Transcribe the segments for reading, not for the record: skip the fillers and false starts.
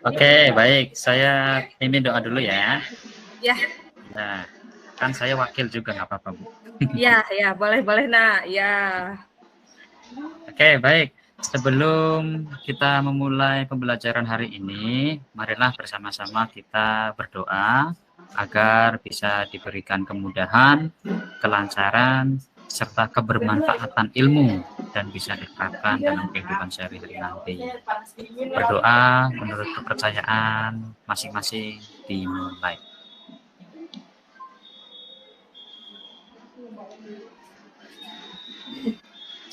Oke, baik. Saya mimpin doa dulu ya. Ya. Nah, kan saya wakil juga, nggak apa-apa, Bu. Ya, boleh nak. Ya. Oke, baik. Sebelum kita memulai pembelajaran hari ini, marilah bersama-sama kita berdoa agar bisa diberikan kemudahan, kelancaran, serta kebermanfaatan ilmu dan bisa diterapkan dalam kehidupan sehari-hari nanti. Berdoa menurut kepercayaan masing-masing dimulai.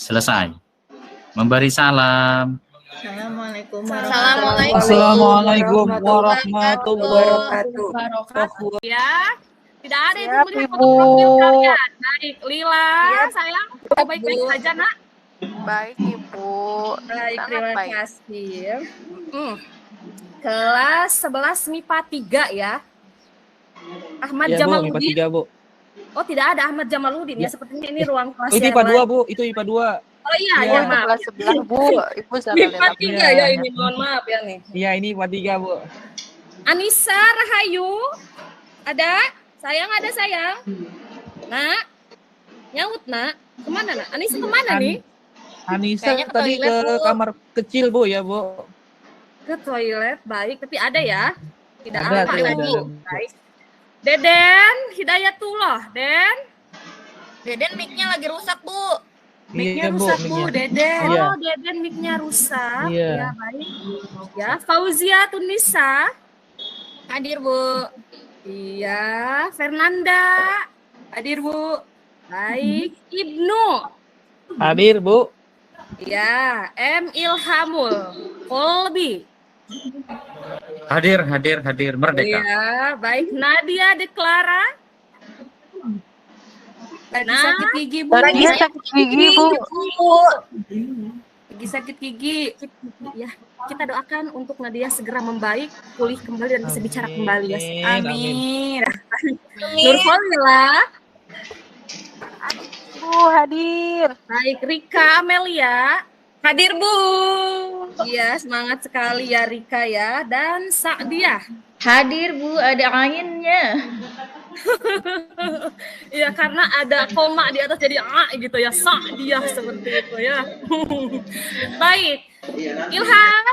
Selesai. Memberi salam. Assalamualaikum warahmatullahi wabarakatuh. Ya, tidak ada itu melihat Ibu. foto profil kalian. Baik, Lila, sayang, baik-baik saja nak. Baik Ibu. Baik, Sangat terima baik. kasih. Kelas 11 MIPA 3 ya. Ahmad Ya, Bu, Jamaludin. IPA 3, Bu. Oh, tidak ada Ahmad Jamaludin ya. Sepertinya ini ruang kelas Itu yang IPA 2, lain. Bu. Itu IPA 2. Oh iya, Iya. ya, maaf. Kelas 11 Bu. Ibu salah MIPA lihat. 3 ya ini, mohon maaf ya nih. Iya, ini IPA 3, Bu. Anissa Rahayu. Ada? Sayang ada sayang? Nak? Nyaut nak? Kemana nak? Anissa kemana nih? Anissa Kayaknya ke tadi toilet, ke Bu. kamar kecil, Bu, ya, Bu. Ke toilet, baik. Tapi ada ya? Tidak Ada, apa tuh, ya, ada. Bu. Baik. Deden, Hidayatullah. Deden mic-nya lagi rusak Bu. Mic-nya Iya, Bu, rusak, Bu. mic-nya. Deden. Iya. Oh, Deden mic-nya rusak. Iya. Ya, baik. Ya, Fauzia Tunisa. Hadir Bu. Iya, Fernanda. Hadir, Bu. Baik. Ibnu. Hadir, Bu. Ya, M. Ilhamul Kolbi. Hadir, merdeka. Ya, baik. Nadia Deklara. Lagi Nah, sakit gigi Bu. lagi sakit gigi Bu. Lagi sakit gigi. Ya, kita doakan untuk Nadia segera membaik, pulih kembali dan bisa bicara kembali ya. Amin. Nurholila. Bu hadir. Baik, Rika Amelia. Hadir Bu. Iya, semangat sekali ya Rika ya. Dan Sa'diah. Hadir Bu, ada anginnya. Iya, karena ada koma di atas jadi A gitu ya. Sa'diah seperti itu ya. Baik. Ilham.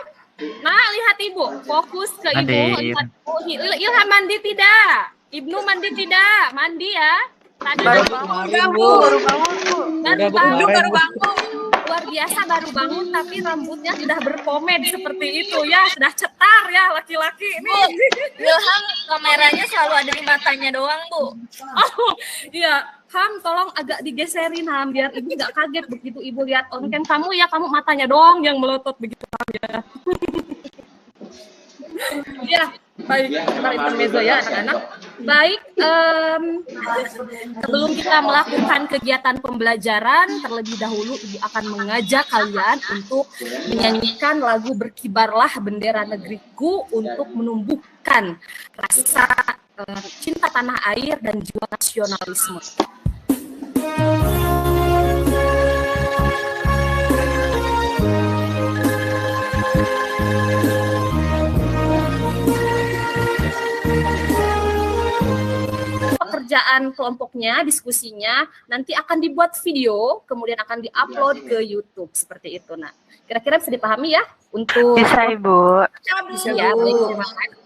Nah, lihat Ibu. Fokus ke Ibu. Hadir. Lihat Ibu. Ilham mandi tidak? Ibnu mandi tidak? Mandi ya. Tadi Baru Kemarin, bangun Bu. Baru bangun Bu. Udah, Bu, kemarin, Bu. Luar biasa baru bangun tapi rambutnya sudah berpomade seperti itu ya, sudah cetar ya laki-laki ini. Ilham kameranya selalu ada di matanya doang Bu. Oh iya, Ham tolong agak digeserin Ham biar ibu nggak kaget begitu ibu lihat on cam kamu ya, kamu matanya doang yang melotot begitu Ham ya. Ya, baik, kita intermezzo ya anak-anak. Baik, sebelum kita melakukan kegiatan pembelajaran, terlebih dahulu Ibu akan mengajak kalian untuk menyanyikan lagu Berkibarlah Bendera Negeriku untuk menumbuhkan rasa cinta tanah air dan jiwa nasionalisme. Pekerjaan kelompoknya, diskusinya nanti akan dibuat video, kemudian akan diupload ke YouTube seperti itu. Nah, kira-kira bisa dipahami ya untuk Bisa Ibu. bisa ya. Baik, terima kasih.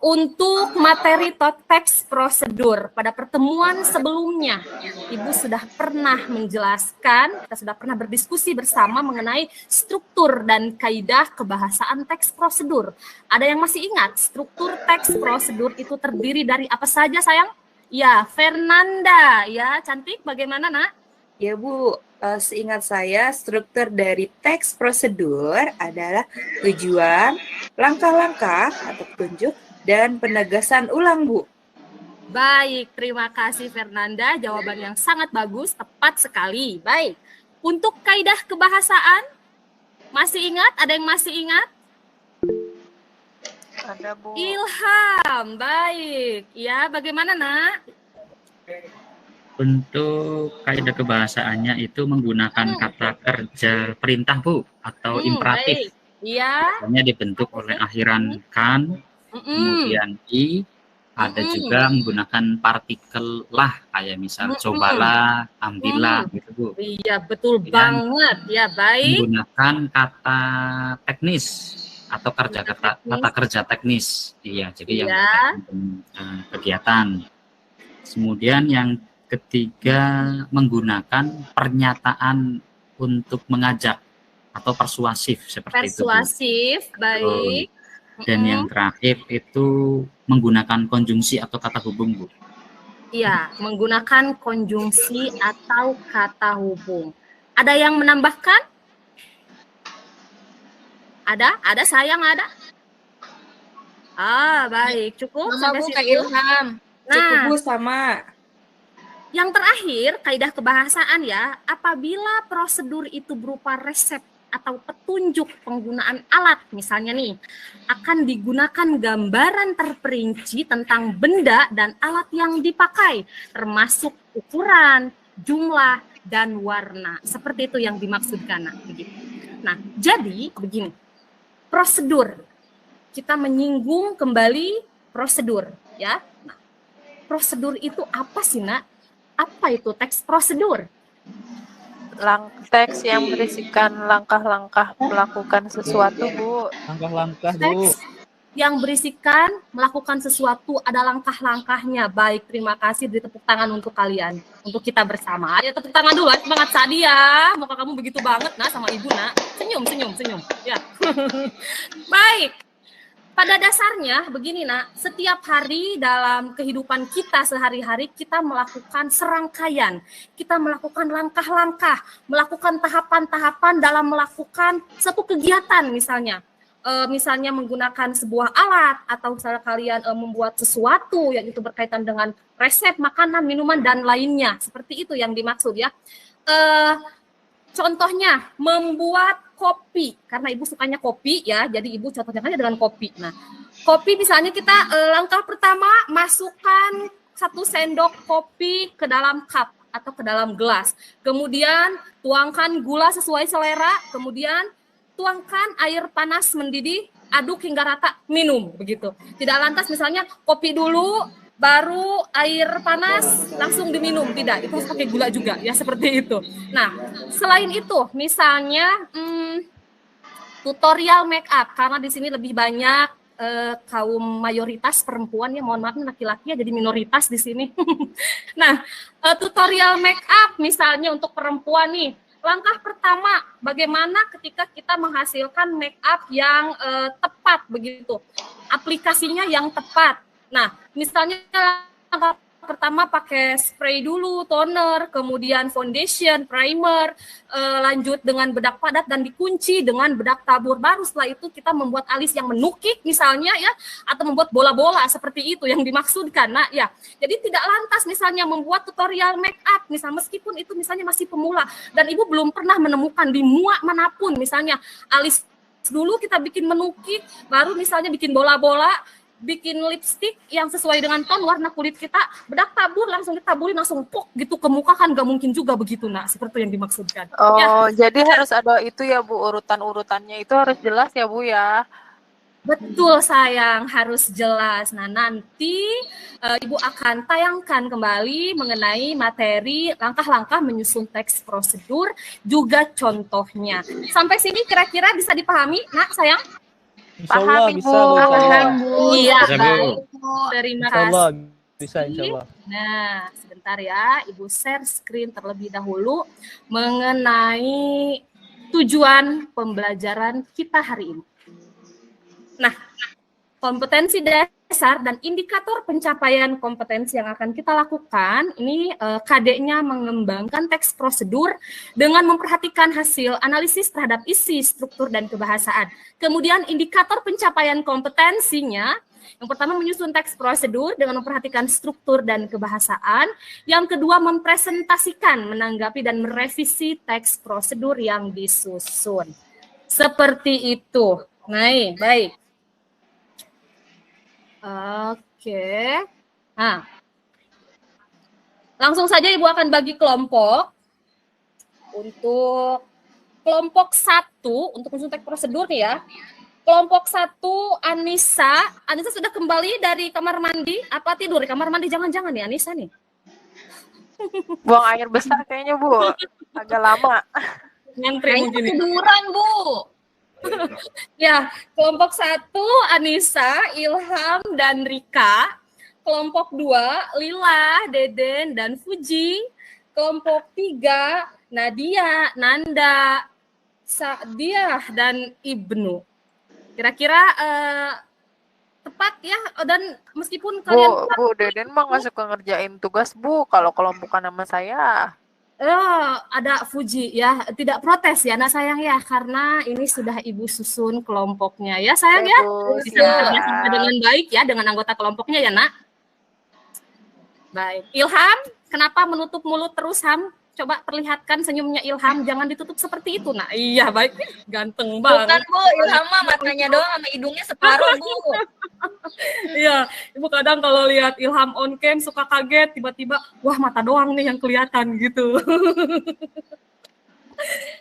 Untuk materi teks prosedur pada pertemuan sebelumnya, Ibu sudah pernah menjelaskan, kita sudah pernah berdiskusi bersama mengenai struktur dan kaidah kebahasaan teks prosedur. Ada yang masih ingat struktur teks prosedur itu terdiri dari apa saja sayang? Ya, Fernanda, ya cantik. Bagaimana nak? Ya Bu, seingat saya struktur dari teks prosedur adalah tujuan, langkah-langkah atau petunjuk, dan penegasan ulang Bu. Baik, terima kasih Fernanda. Jawaban yang sangat bagus, tepat sekali. Baik, untuk kaidah kebahasaan, masih ingat? Ada yang masih ingat? Ada Bu. Ilham, baik. Ya, bagaimana nak? Untuk kaidah kebahasaannya itu menggunakan kata kerja perintah, Bu, atau imperatif. Baik. Iya. Misalnya dibentuk oleh akhiran kan, kemudian i, ada juga menggunakan partikel lah, kayak misal cobalah, ambillah, gitu Bu. Iya, betul Kemudian banget. Ya, baik. menggunakan kata teknis atau kata kerja teknis. Iya, jadi yang Iya. berkaitan dengan kegiatan. Kemudian yang ketiga menggunakan pernyataan untuk mengajak atau persuasif seperti itu, Bu. Persuasif, baik. Dan yang terakhir itu menggunakan konjungsi atau kata hubung, Bu. Iya, menggunakan konjungsi atau kata hubung. Ada yang menambahkan? Ada sayang ada? Baik, cukup Sama sampai Bu, Kak situ. Ilham. Cukup Nah, Bu sama. yang terakhir, kaidah kebahasaan ya, apabila prosedur itu berupa resep atau petunjuk penggunaan alat, misalnya nih, akan digunakan gambaran terperinci tentang benda dan alat yang dipakai, termasuk ukuran, jumlah, dan warna. Seperti itu yang dimaksudkan. Nah, jadi begini, prosedur. Kita menyinggung kembali prosedur, ya. Nah, prosedur itu apa sih, Nak? Apa itu teks prosedur? Teks yang berisikan langkah-langkah melakukan sesuatu, Bu. Langkah-langkah, Bu. Teks yang berisikan melakukan sesuatu ada langkah-langkahnya. Baik, terima kasih, beri tepuk tangan untuk kalian, untuk kita bersama. Ya, tepuk tangan dulu, semangat Sadia. Muka kamu begitu banget, Nak, sama Ibu, Nak. Senyum. Ya. Baik. Pada dasarnya begini, Nak, setiap hari dalam kehidupan kita sehari-hari kita melakukan serangkaian, kita melakukan langkah-langkah, melakukan tahapan-tahapan dalam melakukan satu kegiatan misalnya. Misalnya menggunakan sebuah alat atau misalnya kalian membuat sesuatu yang itu berkaitan dengan resep, makanan, minuman, dan lainnya. Seperti itu yang dimaksud ya. Contohnya membuat kopi, karena Ibu sukanya kopi ya, jadi Ibu contohnya kan dengan kopi. Nah, kopi misalnya kita langkah pertama masukkan 1 sendok kopi ke dalam cup atau ke dalam gelas. Kemudian tuangkan gula sesuai selera, kemudian tuangkan air panas mendidih, aduk hingga rata, minum begitu. Tidak lantas misalnya kopi dulu baru air panas langsung diminum, tidak, itu harus pakai gula juga ya, seperti itu. Nah, selain itu misalnya tutorial make up, karena di sini lebih banyak kaum mayoritas perempuan ya, mohon maaf laki-laki ya, jadi minoritas di sini. Nah, tutorial make up misalnya untuk perempuan nih, langkah pertama bagaimana ketika kita menghasilkan make up yang tepat begitu, aplikasinya yang tepat. Nah, misalnya langkah pertama pakai spray dulu, toner, kemudian foundation, primer, lanjut dengan bedak padat dan dikunci dengan bedak tabur. Baru setelah itu kita membuat alis yang menukik misalnya ya, atau membuat bola-bola seperti itu yang dimaksudkan. Nah ya, jadi tidak lantas misalnya membuat tutorial make up, misalnya meskipun itu misalnya masih pemula dan Ibu belum pernah menemukan di mua manapun, misalnya alis dulu kita bikin menukik, baru misalnya bikin bola-bola, bikin lipstick yang sesuai dengan ton warna kulit kita, bedak tabur langsung ditaburin langsung pok gitu ke muka, kan gak mungkin juga begitu, Nak, seperti yang dimaksudkan. Oh, ya. Jadi harus ada itu ya, Bu, urutan-urutannya itu harus jelas ya, Bu ya. Betul sayang, harus jelas. Nah, nanti Ibu akan tayangkan kembali mengenai materi langkah-langkah menyusun teks prosedur, juga contohnya. Sampai sini kira-kira bisa dipahami, Nak, sayang? Insyaallah bisa, Bu. Iya, Bisa, Bu. baik. Terima Insyaallah kasih. bisa, insyaallah. Nah, sebentar ya, Ibu share screen terlebih dahulu mengenai tujuan pembelajaran kita hari ini. Nah, kompetensi dasar dan indikator pencapaian kompetensi yang akan kita lakukan, ini KD-nya mengembangkan teks prosedur dengan memperhatikan hasil analisis terhadap isi, struktur, dan kebahasaan. Kemudian indikator pencapaian kompetensinya, yang pertama menyusun teks prosedur dengan memperhatikan struktur dan kebahasaan. Yang kedua mempresentasikan, menanggapi, dan merevisi teks prosedur yang disusun. Seperti itu. Nah, baik. Oke. Nah, langsung saja Ibu akan bagi kelompok untuk kelompok 1 untuk menyusun teks prosedur nih ya. Kelompok 1 Anissa sudah kembali dari kamar mandi apa tidur di kamar mandi? Jangan-jangan nih Anissa nih. Buang air besar kayaknya, Bu. Agak lama. Ngantri Kayaknya mungkin. tiduran, Bu. Ya, kelompok 1 Anissa, Ilham, dan Rika. Kelompok 2 Lila, Deden, dan Fuji. Kelompok 3 Nadia, Nanda, Sa'diah, dan Ibnu. Kira-kira tepat ya, dan meskipun kalian Bu, Deden mah nggak suka ngerjain tugas, Bu. Kalau kelompokan sama saya. ada Fuji ya, tidak protes ya nak sayang ya, karena ini sudah ibu susun kelompoknya ya sayang ya, bisa bekerja sama dengan baik ya dengan anggota kelompoknya ya nak. Baik, Ilham, kenapa menutup mulut terus Ham? Coba perlihatkan senyumnya Ilham, jangan ditutup seperti itu nak. Iya baik, ganteng banget. Bukan, Bu, Ilham mah matanya doang sama hidungnya separuh, Bu. Iya, ibu kadang kalau lihat Ilham on cam suka kaget, tiba-tiba wah mata doang nih yang kelihatan gitu.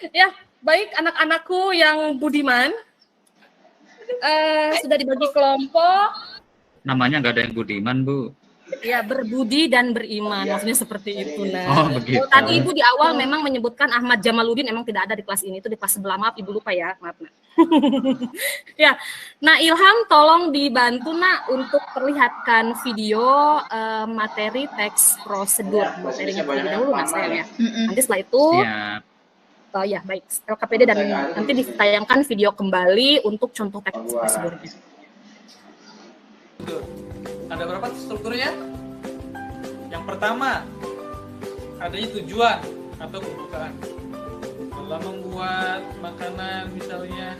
Ya, baik anak-anakku yang budiman, sudah dibagi kelompok. Namanya nggak ada yang budiman, Bu. Ya, berbudi dan beriman, maksudnya seperti itu. Nah, Oh, begitu. tadi ibu di awal memang menyebutkan Ahmad Jamaluddin emang tidak ada di kelas ini, itu di kelas sebelah, maaf ibu lupa ya, maaf nak. Ya, nah Ilham tolong dibantu nak untuk perlihatkan video materi teks prosedur, materinya terlebih dahulu nak sayang ya. Nanti setelah itu, Siap. oh ya baik, LKPD dan nanti ditayangkan video kembali untuk contoh teks prosedurnya. Ada berapa strukturnya? Yang pertama, adanya tujuan atau pembukaan. Dalam membuat makanan misalnya,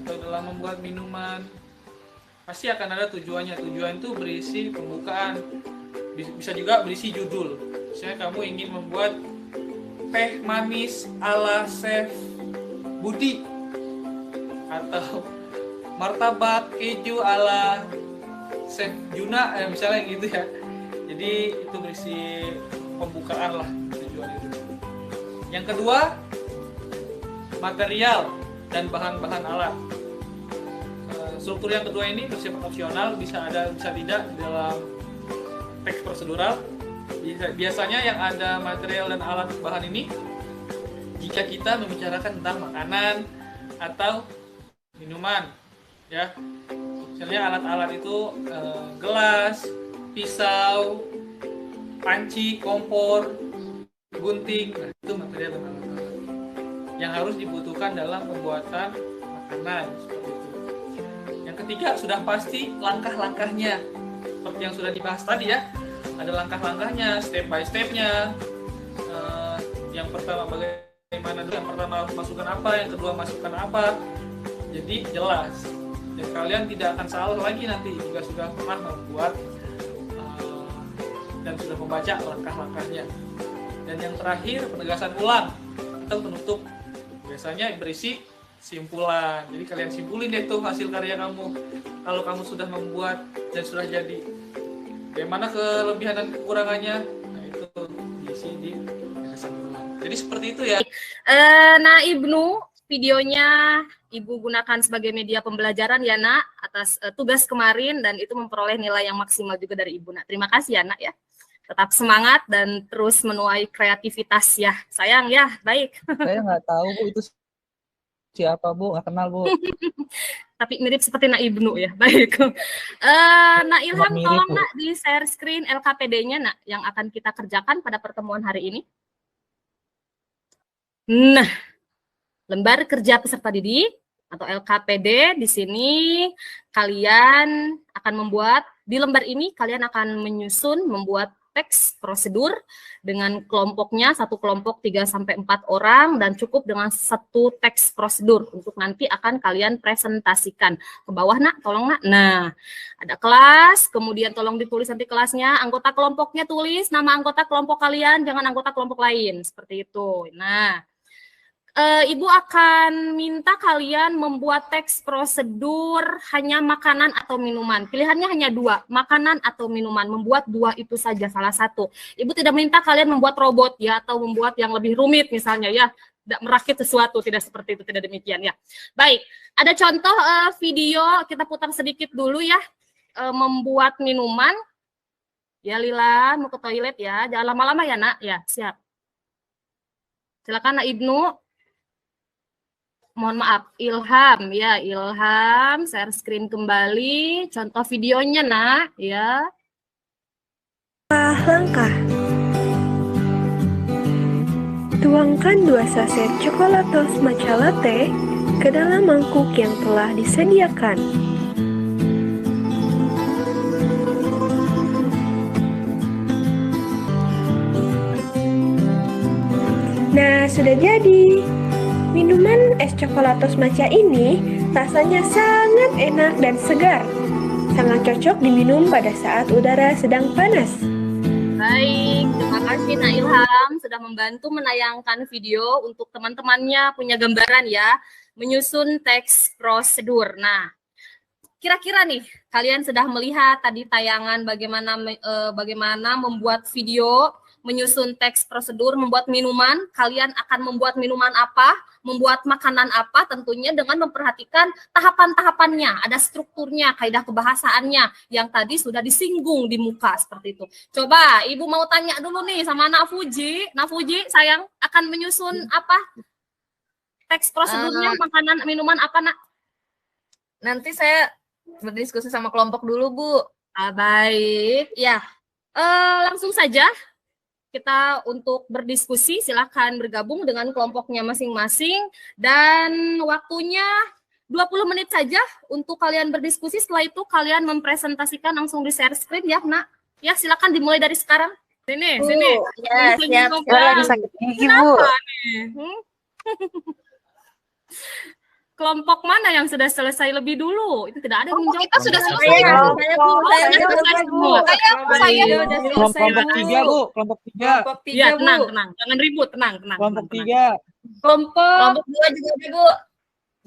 atau dalam membuat minuman, pasti akan ada tujuannya. Tujuan itu berisi pembukaan, bisa juga berisi judul. Misalnya kamu ingin membuat teh manis ala Chef Budi, atau martabak keju ala Chef Juna, misalnya gitu ya. Jadi itu berisi pembukaan lah tujuan itu. Yang kedua, material dan bahan-bahan alat. Struktur yang kedua ini bersifat opsional, bisa ada bisa tidak di dalam teks prosedural. Biasanya yang ada material dan alat bahan ini jika kita membicarakan tentang makanan atau minuman, ya. Misalnya alat-alat itu gelas, pisau, panci, kompor, gunting, nah, itu material dan alat-alat yang harus dibutuhkan dalam pembuatan makanan seperti itu. Yang ketiga sudah pasti langkah-langkahnya, seperti yang sudah dibahas tadi ya. Ada langkah-langkahnya, step by stepnya. Yang pertama bagaimana dulu, yang pertama harus masukkan apa, yang kedua masukkan apa. Jadi jelas. Dan kalian tidak akan salah lagi nanti jika sudah pernah membuat dan sudah membaca langkah-langkahnya. Dan yang terakhir penegasan ulang atau penutup, biasanya berisi simpulan. Jadi kalian simpulin deh tuh hasil karya kamu. Kalau kamu sudah membuat dan sudah jadi, bagaimana kelebihan dan kekurangannya, nah itu diisi di penegasan ulang. Jadi seperti itu ya. Nah Ibnu, videonya Ibu gunakan sebagai media pembelajaran ya nak, atas tugas kemarin, dan itu memperoleh nilai yang maksimal juga dari Ibu nak. Terima kasih ya nak ya. Tetap semangat dan terus menuai kreativitas ya. Sayang ya, baik. Saya nggak tahu Bu itu siapa Bu, nggak kenal Bu. Tapi mirip seperti Nak Ibnu ya, baik. Nak Ilham, Mirip, tolong Bu. nak di share screen LKPD-nya nak, yang akan kita kerjakan pada pertemuan hari ini. Nah, lembar kerja peserta didik atau LKPD di sini kalian akan membuat, di lembar ini kalian akan membuat teks prosedur dengan kelompoknya, satu kelompok 3-4 orang, dan cukup dengan satu teks prosedur untuk nanti akan kalian presentasikan. Ke bawah nak, tolong nak. Nah, ada kelas, kemudian tolong ditulis nanti kelasnya, anggota kelompoknya tulis nama anggota kelompok kalian, jangan anggota kelompok lain, seperti itu. Nah, Ibu akan minta kalian membuat teks prosedur hanya makanan atau minuman. Pilihannya hanya dua, makanan atau minuman. Membuat dua itu saja, salah satu. Ibu tidak minta kalian membuat robot ya, atau membuat yang lebih rumit misalnya ya. tidak merakit sesuatu, tidak seperti itu, tidak demikian ya. Baik, ada contoh video, kita putar sedikit dulu ya, membuat minuman. Ya Lila, mau ke toilet ya, jangan lama-lama ya nak, ya siap. Silakan Nak Ibnu. Mohon maaf, Ilham ya, Ilham, share screen kembali, contoh videonya nak, ya. Langkah. Tuangkan 2 saset coklatos matcha latte ke dalam mangkuk yang telah disediakan. Nah, sudah jadi. Minuman es coklatos matcha ini rasanya sangat enak dan segar. Sangat cocok diminum pada saat udara sedang panas. Baik, terima kasih Nak Ilham sudah membantu menayangkan video untuk teman-temannya punya gambaran ya, menyusun teks prosedur. Nah, kira-kira nih kalian sudah melihat tadi tayangan bagaimana membuat video, menyusun teks prosedur, membuat minuman. Kalian akan membuat minuman apa, membuat makanan apa, tentunya dengan memperhatikan tahapan-tahapannya, ada strukturnya, kaidah kebahasaannya yang tadi sudah disinggung di muka seperti itu. Coba Ibu mau tanya dulu nih sama Nak Fuji. Nak Fuji, sayang akan menyusun apa? Teks prosedurnya, makanan, minuman apa Nak? Nanti saya berdiskusi sama kelompok dulu, Bu. Baik, ya. Langsung saja kita untuk berdiskusi, silakan bergabung dengan kelompoknya masing-masing dan waktunya 20 menit saja untuk kalian berdiskusi. Setelah itu kalian mempresentasikan langsung di share screen ya, Nak. Ya, silakan dimulai dari sekarang. Sini. Ya, siap. Lagi sakit gigi, Bu. Kelompok mana yang sudah selesai lebih dulu? Itu tidak ada yang menjawab. Kita sudah selesai. Kelompok 3, Bu. Kelompok 3. Ya, tenang. Jangan ribut, tenang. Kelompok 3. Kelompok 2 juga, Bu.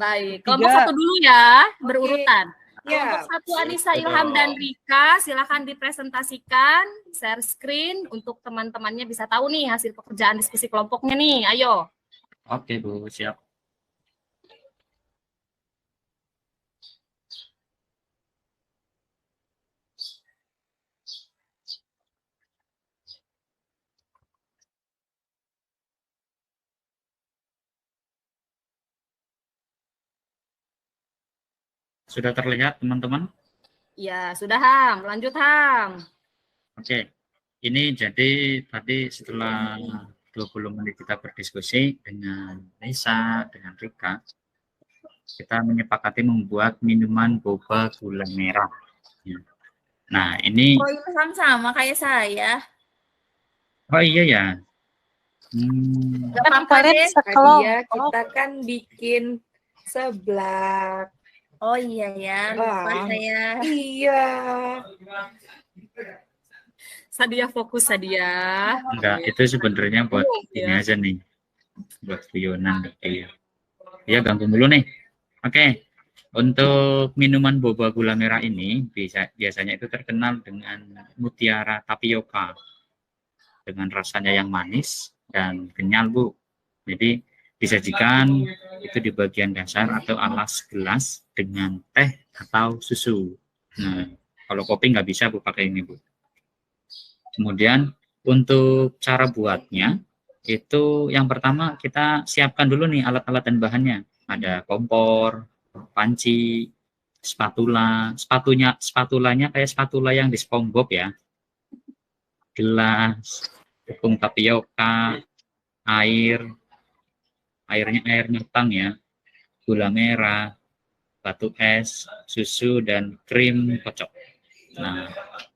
Baik, kelompok 1 dulu ya, berurutan. Kelompok 1 Anissa, Ilham, dan Rika, silakan dipresentasikan, share screen untuk teman-temannya bisa tahu nih hasil pekerjaan diskusi kelompoknya nih. Ayo. Oke Bu, siap. Sudah terlihat teman-teman? Ya, sudah Ham. Lanjut Ham. Oke, ini jadi tadi setelah 20 menit kita berdiskusi dengan Nisa, dengan Rika, kita menyepakati membuat minuman boba gula merah. Nah, ini... Oh, Ilham sama kayak saya. Oh iya ya. Gak apa-apa deh. Hadiah kita kan bikin seblak. Oh iya ya, lupa saya. Iya. Sadia fokus Sadia. Enggak, itu sebenarnya buat ini aja nih. Buat guyonan. Ya, ganggu dulu nih. Oke. Untuk minuman boba gula merah ini biasanya itu terkenal dengan mutiara tapioka. Dengan rasanya yang manis dan kenyal, Bu. Jadi disajikan itu di bagian dasar atau alas gelas dengan teh atau susu. Nah, kalau kopi nggak bisa Bu pakai ini, Bu. Kemudian untuk cara buatnya itu yang pertama kita siapkan dulu nih alat-alat dan bahannya. Ada kompor, panci, spatulanya kayak spatula yang di SpongeBob ya. Gelas, tepung tapioka, airnya air matang ya, gula merah, batu es, susu, dan krim kocok. Nah,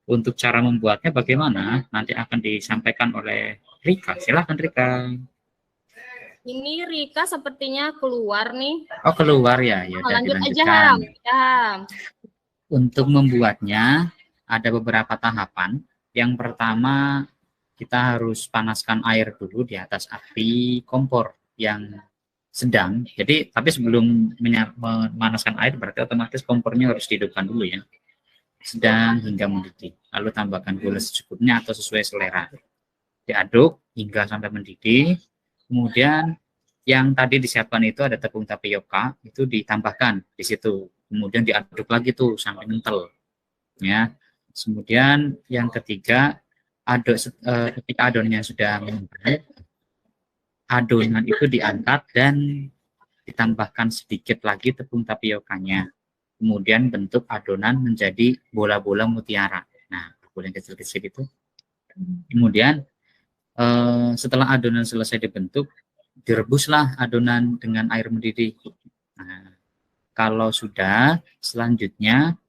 untuk cara membuatnya bagaimana nanti akan disampaikan oleh Rika. Silakan Rika. Ini Rika sepertinya keluar nih. Oh, keluar ya. Ya, lanjut aja Ham. Ya. Untuk membuatnya ada beberapa tahapan. Yang pertama kita harus panaskan air dulu di atas api kompor yang sedang. Jadi tapi sebelum memanaskan air berarti otomatis kompornya harus dihidupkan dulu ya. Sedang hingga mendidih. Lalu tambahkan gula secukupnya atau sesuai selera. Diaduk hingga sampai mendidih. Kemudian yang tadi disiapkan itu ada tepung tapioka, itu ditambahkan di situ. Kemudian diaduk lagi tuh sampai kental. Ya. Kemudian yang ketiga, ketika adonannya sudah mengembang, adonan itu diangkat dan ditambahkan sedikit lagi tepung tapiokanya. Kemudian bentuk adonan menjadi bola-bola mutiara. Nah, bola yang kecil-kecil itu. Kemudian setelah adonan selesai dibentuk, direbuslah adonan dengan air mendidih. Nah, kalau sudah, selanjutnya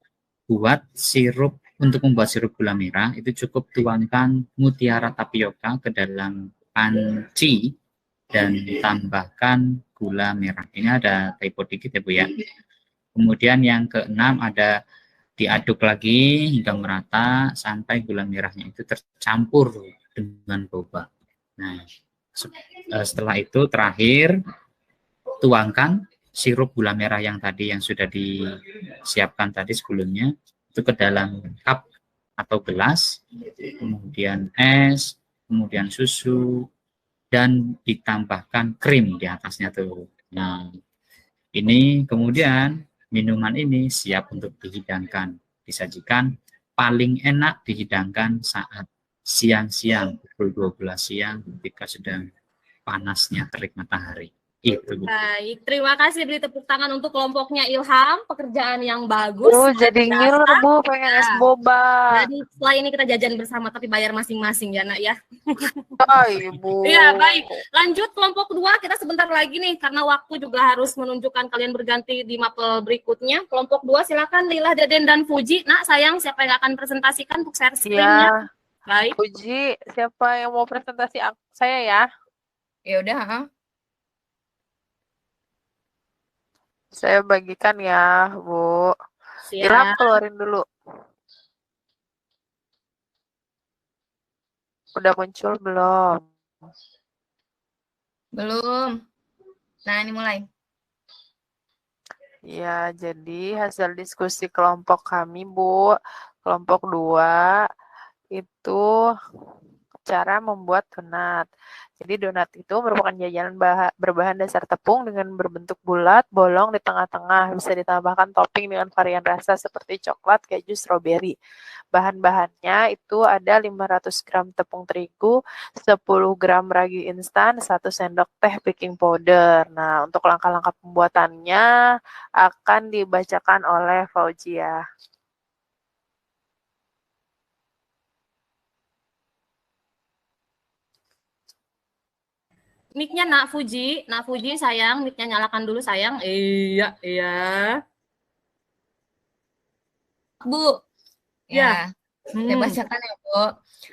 buat sirup. Untuk membuat sirup gula merah, itu cukup tuangkan mutiara tapioka ke dalam panci dan tambahkan gula merah. Ini ada typo dikit ya Bu ya. Kemudian yang keenam ada diaduk lagi hingga merata sampai gula merahnya itu tercampur dengan boba. Nah, setelah itu terakhir tuangkan sirup gula merah yang tadi yang sudah disiapkan tadi sebelumnya itu ke dalam cup atau gelas, kemudian es, kemudian susu, dan ditambahkan krim di atasnya tuh. Nah, ini kemudian minuman ini siap untuk dihidangkan, disajikan. Paling enak dihidangkan saat siang-siang, pukul 12 siang ketika sedang panasnya terik matahari. Itu. Baik, terima kasih, beri tepuk tangan untuk kelompoknya Ilham, pekerjaan yang bagus. Jadi ngiler Bu, pengen es boba. Jadi setelah ini kita jajan bersama tapi bayar masing-masing ya Nak ya. Oh Ibu. Iya baik, lanjut kelompok kedua, kita sebentar lagi nih karena waktu juga harus menunjukkan kalian berganti di mapel berikutnya. Kelompok 2 silakan Lila, Deden, dan Fuji. Nak sayang, siapa yang akan presentasikan untuk share screen-nya? Baik. Fuji, siapa yang mau presentasi saya ya? Ya udah, Saya bagikan ya, Bu. Ilham keluarin dulu. Udah muncul belum? belum. Nah, ini mulai. Ya, jadi hasil diskusi kelompok kami, Bu. Kelompok 2 itu cara membuat donat. Jadi donat itu merupakan jajanan berbahan dasar tepung dengan berbentuk bulat, bolong di tengah-tengah. Bisa ditambahkan topping dengan varian rasa seperti coklat, keju, stroberi. Bahan-bahannya itu ada 500 gram tepung terigu, 10 gram ragi instan, 1 sendok teh baking powder. Nah, untuk langkah-langkah pembuatannya akan dibacakan oleh Fauzia. Mic-nya Nak Fuji sayang, mic-nya nyalakan dulu sayang. Iya. Bu, Ya. saya bacakan ya Bu.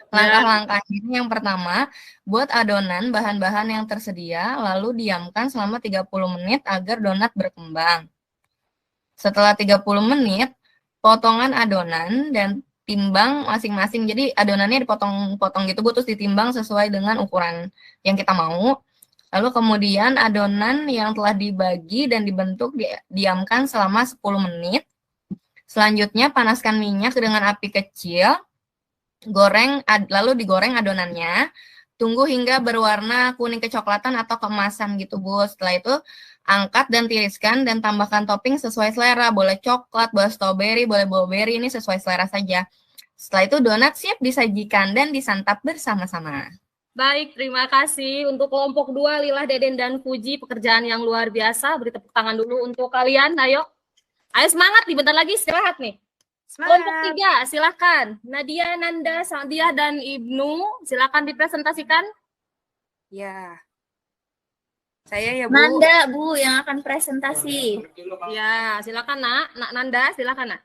Langkah-langkahnya ini yang pertama, buat adonan bahan-bahan yang tersedia, lalu diamkan selama 30 menit agar donat berkembang. Setelah 30 menit, potongan adonan dan timbang masing-masing. Jadi adonannya dipotong-potong gitu Bu, terus ditimbang sesuai dengan ukuran yang kita mau. Lalu kemudian adonan yang telah dibagi dan dibentuk diamkan selama 10 menit. Selanjutnya panaskan minyak dengan api kecil, lalu digoreng adonannya, tunggu hingga berwarna kuning kecoklatan atau keemasan gitu Bu. Setelah itu angkat dan tiriskan dan tambahkan topping sesuai selera, boleh coklat, boleh strawberry, boleh blueberry, ini sesuai selera saja. Setelah itu donat siap disajikan dan disantap bersama-sama. Baik, terima kasih untuk kelompok 2 Lila, Deden, dan Fuji, pekerjaan yang luar biasa. Beri tepuk tangan dulu untuk kalian. Ayo semangat nih, bentar lagi istirahat nih. Semangat. Kelompok 3, silakan. Nadia, Nanda, Sadiah, dan Ibnu, silakan dipresentasikan. Ya. Saya ya Bu. Nanda Bu yang akan presentasi. Ya, silakan Nak. Nanda, silakan Nak.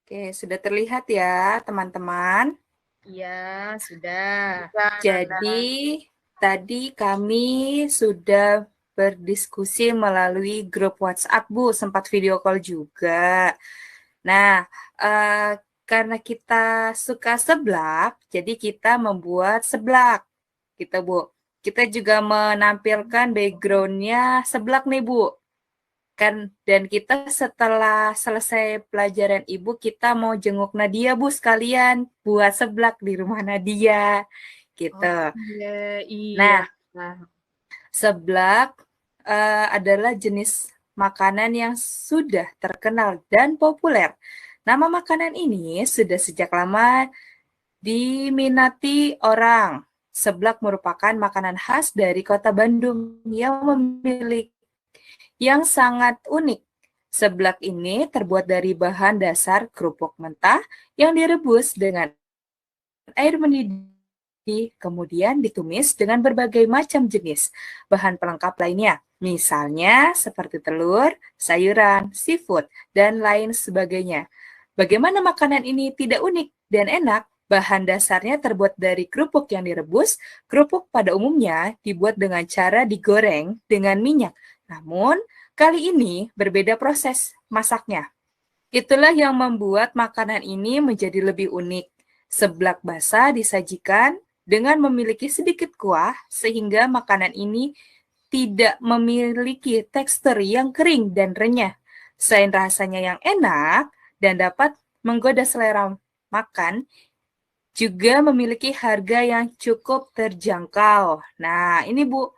Oke, sudah terlihat ya teman-teman. Iya, sudah. Jadi tadi kami sudah berdiskusi melalui grup WhatsApp Bu, sempat video call juga. Nah, karena kita suka seblak, jadi kita membuat seblak gitu Bu. Kita juga menampilkan background-nya seblak nih Bu. Dan kita setelah selesai pelajaran Ibu, kita mau jenguk Nadia, Bu, sekalian buat seblak di rumah Nadia. Gitu. Iya. Nah, seblak adalah jenis makanan yang sudah terkenal dan populer. Nama makanan ini sudah sejak lama diminati orang. Seblak merupakan makanan khas dari kota Bandung yang sangat unik. Seblak ini terbuat dari bahan dasar kerupuk mentah yang direbus dengan air mendidih, kemudian ditumis dengan berbagai macam jenis bahan pelengkap lainnya. Misalnya seperti telur, sayuran, seafood, dan lain sebagainya. Bagaimana makanan ini tidak unik dan enak? Bahan dasarnya terbuat dari kerupuk yang direbus. Kerupuk pada umumnya dibuat dengan cara digoreng dengan minyak. Namun, kali ini berbeda proses masaknya. Itulah yang membuat makanan ini menjadi lebih unik. Seblak basah disajikan dengan memiliki sedikit kuah, sehingga makanan ini tidak memiliki tekstur yang kering dan renyah. Selain rasanya yang enak dan dapat menggoda selera makan, juga memiliki harga yang cukup terjangkau. Nah, ini Bu,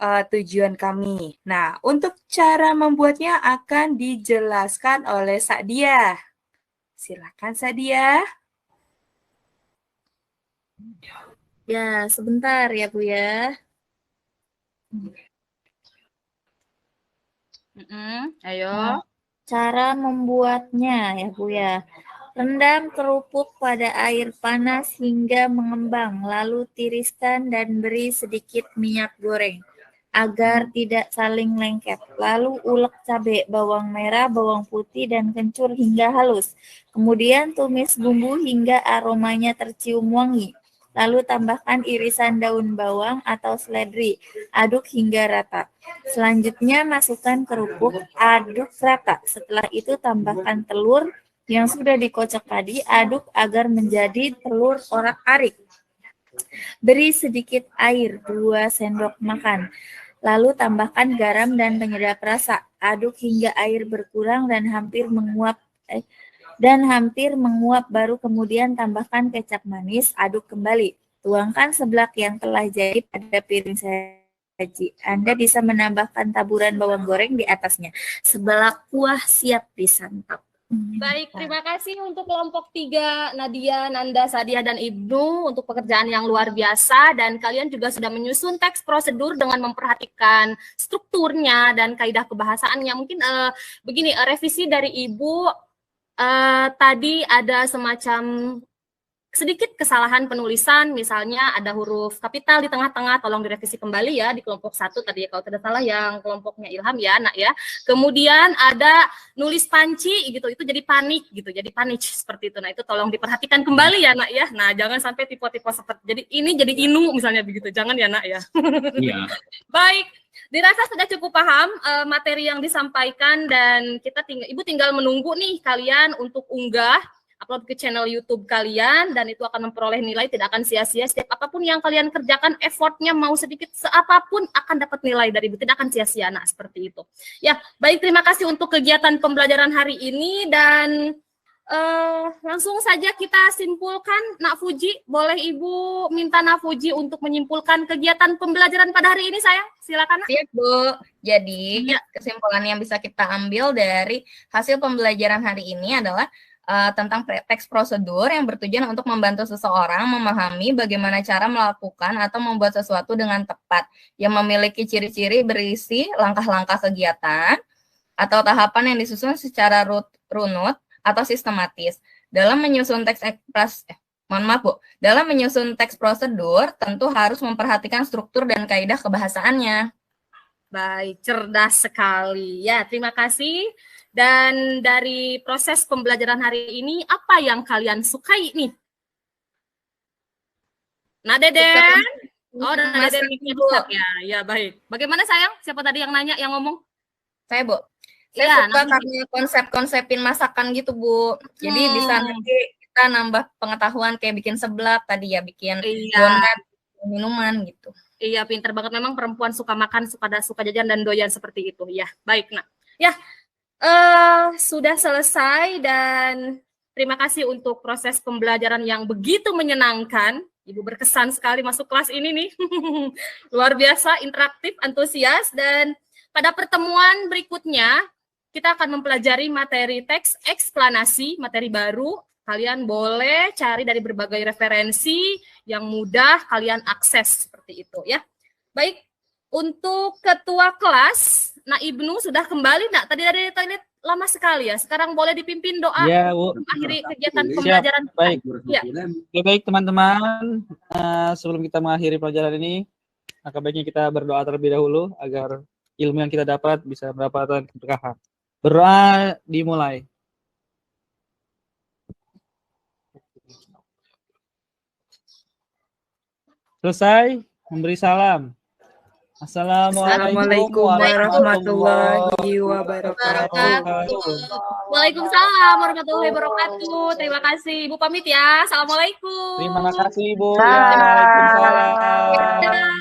tujuan kami. Nah, untuk cara membuatnya akan dijelaskan oleh Sadia. Silakan Sadia. Ya, sebentar ya Bu ya. Ayo. Cara membuatnya ya Bu ya. Rendam kerupuk pada air panas hingga mengembang, lalu tiriskan dan beri sedikit minyak goreng agar tidak saling lengket. Lalu ulek cabai, bawang merah, bawang putih, dan kencur hingga halus. Kemudian tumis bumbu hingga aromanya tercium wangi. Lalu tambahkan irisan daun bawang atau seledri. Aduk hingga rata. Selanjutnya masukkan kerupuk, aduk rata. Setelah itu tambahkan telur yang sudah dikocok tadi, aduk agar menjadi telur orak-arik. Beri sedikit air, 2 sendok makan. Lalu tambahkan garam dan penyedap rasa. Aduk hingga air berkurang dan hampir menguap. Baru kemudian tambahkan kecap manis, aduk kembali. Tuangkan seblak yang telah jadi pada piring saji. Anda bisa menambahkan taburan bawang goreng di atasnya. Seblak kuah siap disantap. Baik, terima kasih untuk kelompok 3, Nadia, Nanda, Sadia, dan Ibnu untuk pekerjaan yang luar biasa, dan kalian juga sudah menyusun teks prosedur dengan memperhatikan strukturnya dan kaidah kebahasaannya. Mungkin begini, revisi dari Ibu, tadi ada semacam sedikit kesalahan penulisan, misalnya ada huruf kapital di tengah-tengah, tolong direvisi kembali ya di kelompok 1 tadi ya, kalau tidak salah yang kelompoknya Ilham ya nak ya. Kemudian ada nulis panci gitu, itu jadi panik gitu, jadi panik seperti itu. Nah itu tolong diperhatikan kembali ya nak ya. Nah jangan sampai tipe-tipe seperti jadi ini jadi inu misalnya begitu, jangan ya nak ya. Iya. Baik. Dirasa sudah cukup paham materi yang disampaikan, dan Ibu tinggal menunggu nih kalian untuk unggah upload ke channel YouTube kalian, dan itu akan memperoleh nilai, tidak akan sia-sia. Setiap apapun yang kalian kerjakan, effortnya mau sedikit seapapun akan dapat nilai dari Ibu, tidak akan sia-sia. Nah, seperti itu. Ya, baik, terima kasih untuk kegiatan pembelajaran hari ini, dan langsung saja kita simpulkan. Nak Fuji, boleh Ibu minta Nak Fuji untuk menyimpulkan kegiatan pembelajaran pada hari ini, sayang? Silakan, Nak. Siap, Bu. Jadi, kesimpulan yang bisa kita ambil dari hasil pembelajaran hari ini adalah tentang teks prosedur yang bertujuan untuk membantu seseorang memahami bagaimana cara melakukan atau membuat sesuatu dengan tepat, yang memiliki ciri-ciri berisi langkah-langkah kegiatan atau tahapan yang disusun secara runut atau sistematis. Dalam menyusun dalam menyusun teks prosedur tentu harus memperhatikan struktur dan kaidah kebahasaannya. Baik, cerdas sekali. Ya, terima kasih. Dan dari proses pembelajaran hari ini, apa yang kalian sukai nih? Nah, Deden? Oh, Nah Deden ya. Ya, baik. Bagaimana, sayang? Siapa tadi yang nanya, yang ngomong? Saya, Bu. Saya suka karena konsepin masakan gitu, Bu. Jadi bisa nanti kita nambah pengetahuan kayak bikin seblak tadi ya, bikin donat, minuman gitu. Iya, pinter banget. Memang perempuan suka makan, suka jajan dan doyan seperti itu. Ya, baik, Nak. Ya, sudah selesai dan terima kasih untuk proses pembelajaran yang begitu menyenangkan. Ibu berkesan sekali masuk kelas ini nih. Luar biasa, interaktif, antusias. Dan pada pertemuan berikutnya, kita akan mempelajari materi teks eksplanasi, materi baru. Kalian boleh cari dari berbagai referensi yang mudah kalian akses seperti itu ya. Baik, untuk ketua kelas, Nak Ibnu sudah kembali, Nak? Tadi dari toilet lama sekali ya. Sekarang boleh dipimpin doa Ya, Bu. mengakhiri kegiatan Siap, pembelajaran kita. baik. Ya. Oke, baik teman-teman. Sebelum kita mengakhiri pelajaran ini, maka baiknya kita berdoa terlebih dahulu agar ilmu yang kita dapat bisa mendapatkan keberkahan. Berdoa dimulai. Selesai, memberi salam. Assalamualaikum warahmatullahi wabarakatuh. Waalaikumsalam warahmatullahi wabarakatuh. Terima kasih. Ibu pamit ya. Assalamualaikum. Terima kasih, Bu. Bye. Waalaikumsalam. Dadah.